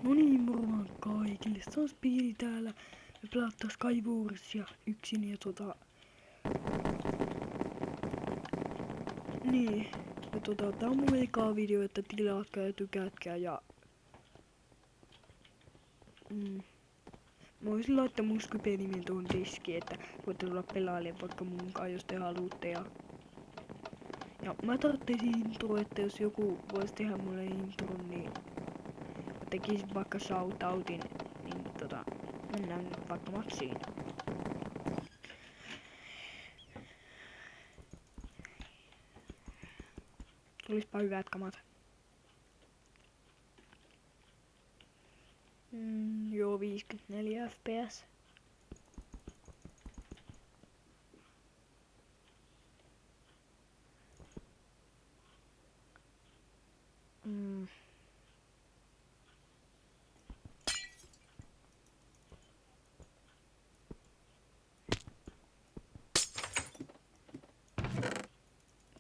No niin, moro vaan kaikille. Se on Speedy täällä. Me pelataan Skywarsia yksin ja Niin. Ja tää on mun ekaa video, että tilaatkaa ja tykätkää ja... Mä voisin laittaa mun Skype-nimen tuon diskiin, että voitte tulla pelailemaan vaikka munkaan, jos te haluatte. Ja mä tarvitsisin intro, että jos joku voisi tehdä mulle intron, niin mä tekisin vaikka shoutoutin, niin mennään vaikka matsiin. Tulispa hyvät kamat. Joo, 54 fps.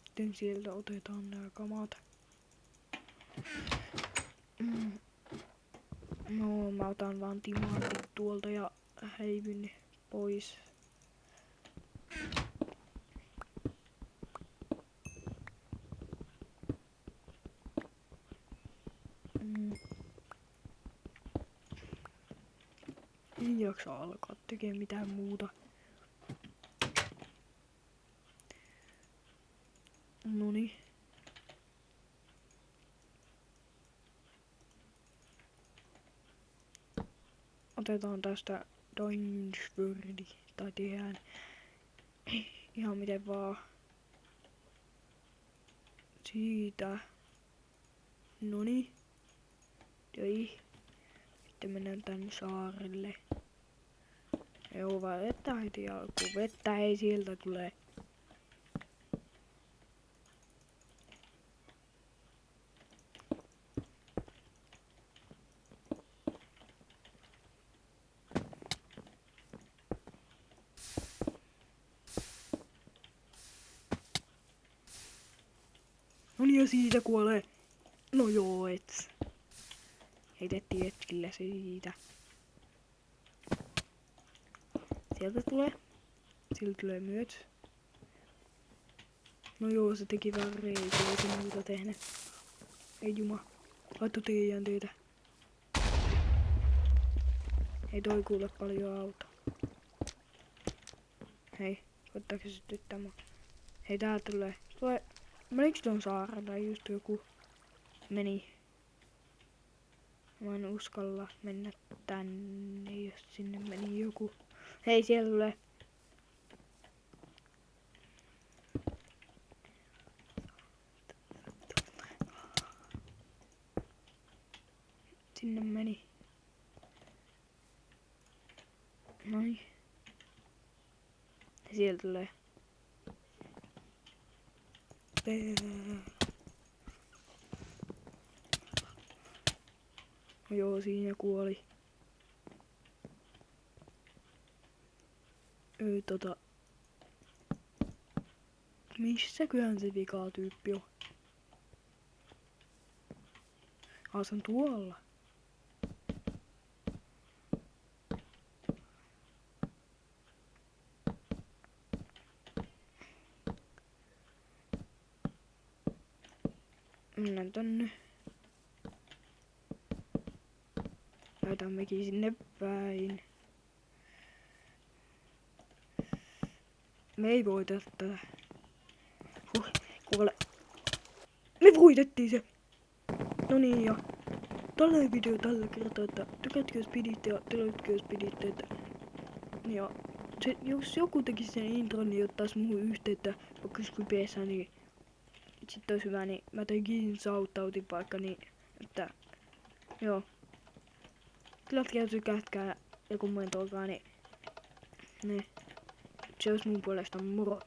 Sitten sieltä otetaan nää kamat. No, mä otan vaan timantit tuolta ja häivyn pois. En jaksa alkaa tekemään mitään muuta. Noniin. Otetaan tästä Diamond tai tehdään ihan miten vaan. Siitä. Noniin. Joi. Sitten mennään tänne saarelle. Joo, vaan vettä heti alkuun. Vettä ei sieltä tule. No niin, ja siitä kuolee. No joo, et. Heitettiin hetkillä siitä. Sieltä tulee. Sieltä tulee myöt. No joo, se teki vähän reikä, ei se muuta tehnyt. Ei juma. Laittu teidän teitä. Ei toi kuule paljon auta. Hei, koittaako se sytyttää mua? Hei, täältä tulee. Menikö tuon saarella just joku? Meni. Mä en uskalla mennä tänne, jos sinne meni joku. Hei, siellä tulee. Sinne meni. Noin. Sieltä tulee. No joo, siinä kuoli. Missäköhän se vikaa tyyppi on? Se on tuolla. Mennään tonne. Laitammekin sinne päin. Me ei voita tätä. Kuole. Me voitettiin se! No niin, ja tällainen video tällä kertaa, että tykätkö jos piditte ja tilatko jos piditte, että... Ja jos joku tekisi sen intron, niin ottais muuhun yhteyttä vaikka Skypeessä, niin sit ois hyvä, niin mä tekin shoutoutin vaikka niin, että... Joo. Tilatkaa ja tykätkää ja kommentoikaa, niin... Se olisi mun puolesta moro.